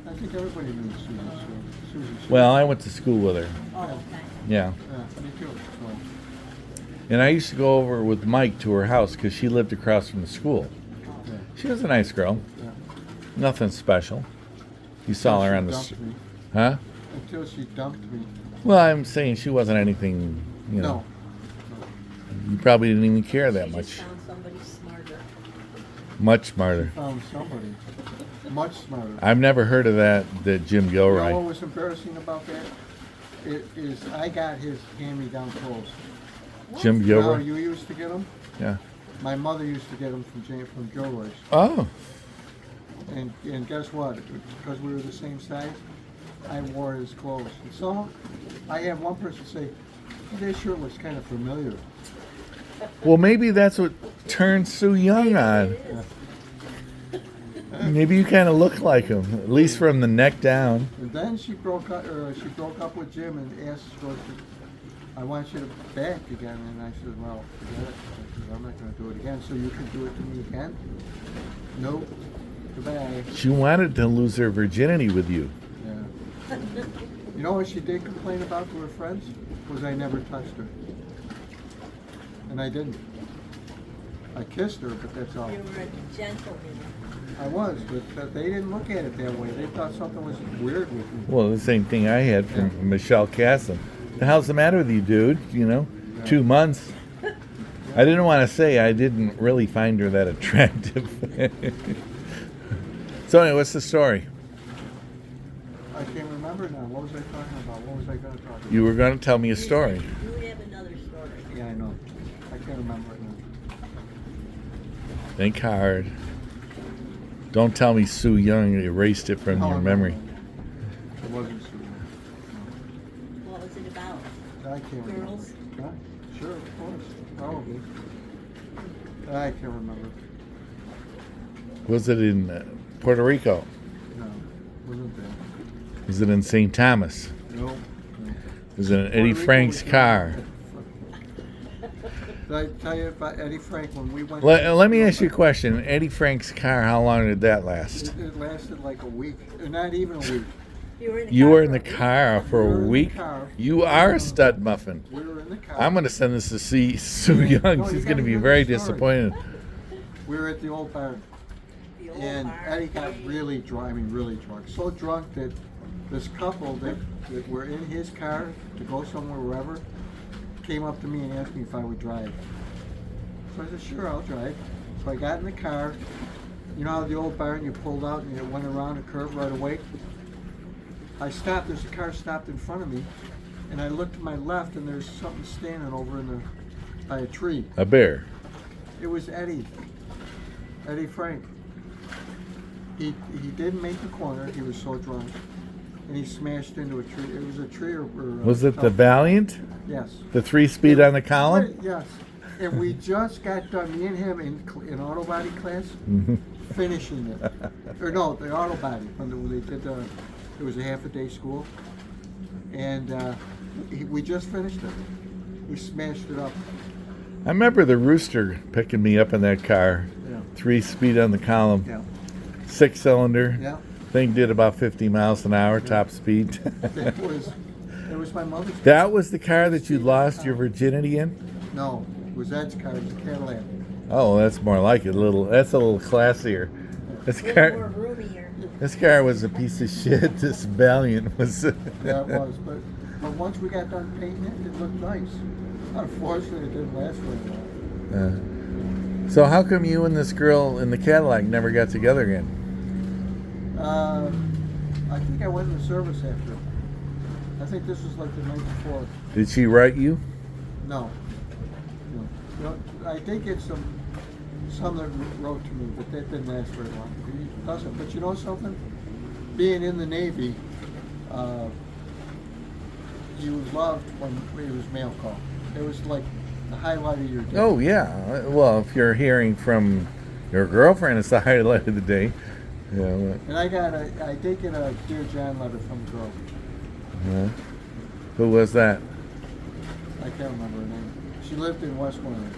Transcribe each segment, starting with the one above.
I think everybody knew Susie. Well, I went to school with her. Oh, okay. Yeah. Yeah, me too. So, And I used to go over with Mike to her house because she lived across from the school. yeah. She was a nice girl. Yeah. Nothing special. You saw her on the Dumped me. Huh? Until she dumped me. Well, I'm saying she wasn't anything, you know. No. You probably didn't even care that She much. just found somebody smarter. Much smarter. Found somebody much smarter. I've never heard of that Jim You know what Gilroy. was embarrassing about that? It is I got his hand-me-down clothes. Jim Now, Gilroy? you used to get them? Yeah. My mother used to get them from Gilroy's. Oh. And guess what? Because we were the same size, I wore his clothes. And so I had one person say, "Oh, this shirt looks kind of familiar." Well, maybe that's what turned Sue Young on. Maybe you kind of look like him, at least from the neck down. And then she broke up with Jim and asked for, "I want you to back again." And I said, "Well, forget it. I said, I'm not going to do it again. So you can do it to me again?" "Nope. Goodbye." She wanted to lose her virginity with you. Yeah. You know what she did complain about to her friends? Was I never touched her. And I didn't. I kissed her, but that's all. You were a gentleman. I was, but they didn't look at it that way. They thought something was weird with me. Well, the same thing I had from Michelle Casson. The hell's the matter with you, dude? You know, Yeah. 2 months. I didn't want to say I didn't really find her that attractive. So anyway, what's the story? I can't remember now. What was I talking about? What was I going to talk about? You were going to tell me a story. You would have another story. Yeah, I know. I can't remember it now. Think hard. Don't tell me Sue Young erased it from No, your no, memory. no. It wasn't Sue. What was it about? I can't remember. Girls? Huh? Sure, of course. Probably. I can't remember. Was it in Puerto Rico? No, wasn't there. Was it in St. Thomas? No. Was it in Eddie Frank's car? Did I tell you about Eddie Frank when we went? Let me ask you a question. Eddie Frank's car, how long did that last? It lasted like a week, or not even a week. You were in the You car were in for the a week? car for We were a in the week? car. You are a stud muffin. We were in the car. I'm going to send this to see Sue Young. No, you She's going gotta to be hear very the story. disappointed. We were at the old bar, The old and bar. Eddie got really drunk. I mean, really drunk. So drunk that this couple that were in his car to go somewhere, wherever, came up to me and asked me if I would drive. So I said, "Sure, I'll drive." So I got in the car. You know how the old barn, you pulled out and you went around a curve right away? I stopped. There's a car stopped in front of me, and I looked to my left, and there's something standing over by a tree. A bear. It was Eddie Frank. He didn't make the corner. He was so drunk, and he smashed into a tree. It was a tree or Was it the Valiant? Yes. The 3-speed on the column? Yes. And we just got done, me and him in auto body class, finishing it. Or no, the auto body when they did it was a half a day school, and we just finished it. We smashed it up. I remember the Rooster picking me up in that car. Yeah. 3-speed on the column. Yeah. 6-cylinder. Yeah. Thing did about 50 miles an hour, top speed. It was my mother's. That was the car that you lost your virginity in? No, it was Ed's car. It was a Cadillac. Oh, that's more like it. That's a little classier. This A little car, more roomier. this car was a piece of shit. This Valiant was. Yeah, it was. But once we got done painting it, it looked nice. Unfortunately, it didn't last very long. So how come you and this girl in the Cadillac never got together again? I think I went in the service after. I think this was like the night before. Did she write you? No. No. You know, I did get some that wrote to me, but that didn't last very long. It doesn't. But you know something? Being in the Navy, you loved when it was mail call. It was like the highlight of your day. Oh yeah. Well, if you're hearing from your girlfriend, it's the highlight of the day. Yeah. And I did get a Dear John letter from a girl. Who was that? I can't remember her name. She lived in Westmoreland.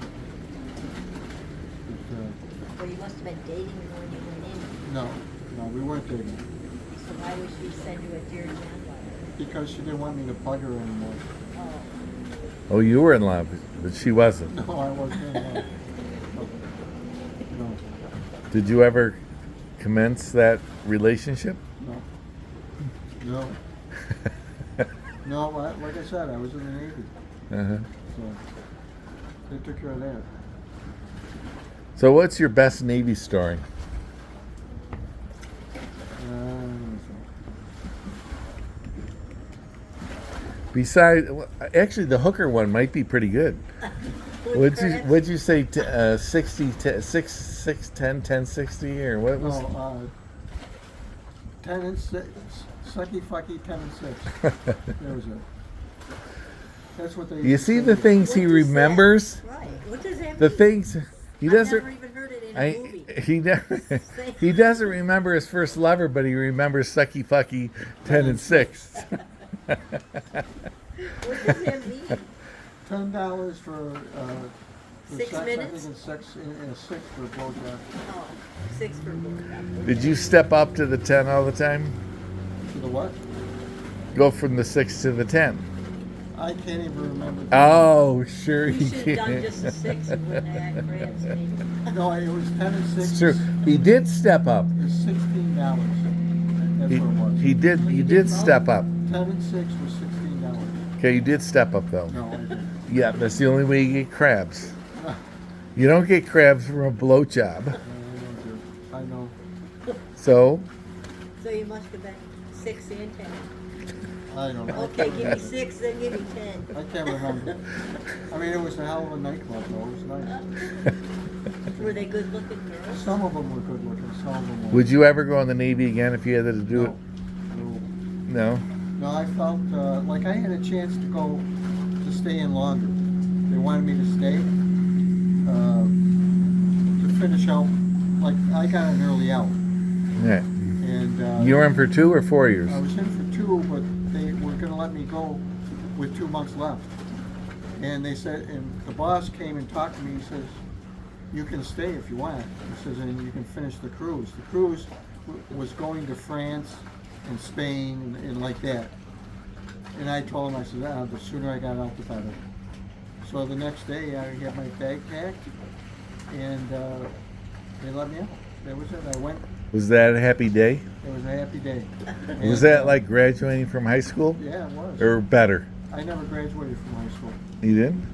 Well, you must have been dating her when you went in. No, we weren't dating. So why was she send you a Dear John letter? because she didn't want me to bug her anymore. Oh, Oh, you were in love, but she wasn't. No, I wasn't in love. No, Did you ever commence that relationship? no, no. No, like I said, I was in the Navy, Uh-huh. so they took care of that. So, what's your best Navy story? Besides, actually, the hooker one might be pretty good. What'd you say? 60, 6, 10, 10, 60, or what was? No, 10 and 6, sucky fucky 10 and 6. There was it. That's what they. You used to see say. the things he What does that- remembers. Right. What does that The mean? things he I've doesn't. never even heard it in a movie. He never, he doesn't remember his first lover, but he remembers sucky fucky 10 and 6. What does that mean? $10 for 6 sex. I minutes? think it's 6 for a blowjob. Oh, 6 for blowjob. Did you step up to the 10 all the time? To the what? Go from the 6 to the 10. I can't even remember. Oh, sure You he should have done can. just a 6 and wouldn't have had crabs, maybe. No, it was 10 and 6. It's true. He did step up. It was $16. That's He, what it was. he did. Well, You you did did step up. 10 and 6 was $16. Okay, you did step up though. No, I didn't. Yeah, that's the only way you get crabs. You don't get crabs from a blowjob. No, I don't do it. I know. So, So you must have been 6 and 10. I don't know. Okay, give me 6, then give me 10. I can't remember. I mean, it was a hell of a nightclub, though. It was nice. Were they good looking girls? Some of them were good looking. Some of them were. would you ever go in the Navy again if you had to do it? No. No. No, I felt like I had a chance to go to stay in longer. They wanted me to stay to finish out. Like I got an early out, Yeah. and You were in for 2 or 4 years? I was in for 2, but they were going to let me go with 2 months left. And they said, and the boss came and talked to me. He says, "You can stay if you want." He says, "And you can finish the cruise." The cruise was going to France and Spain and like that. And I told him, I said, the sooner I got out, the better. So the next day, I had my bag packed, and they let me out. That was it. I went. Was that a happy day? It was a happy day. Was And, that like graduating from high school? Yeah, it was. Or better? I never graduated from high school. You didn't?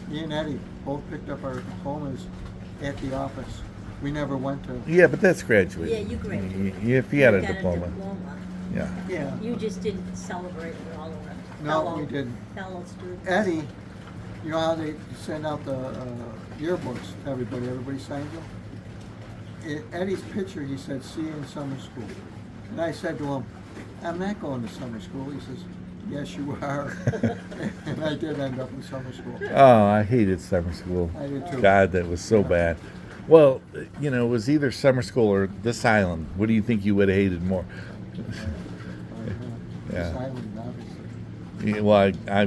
Me and Eddie both picked up our diplomas at the office. We never went to. Yeah, but that's graduating. Yeah, you graduated. If you had a got diploma. Yeah. Yeah. You just didn't celebrate with all of them. No, we didn't. Fellow students. Eddie, you know how they send out the yearbooks to everybody? Everybody signs them. In Eddie's picture, he said, "See you in summer school." And I said to him, "I'm not going to summer school." He says, "Yes, you are." And I did end up in summer school. Oh, I hated summer school. I did too. God, that was so bad. Well, you know, it was either summer school or this island. What do you think you would have hated more? Yeah. Yeah. This island, obviously. Yeah, well, I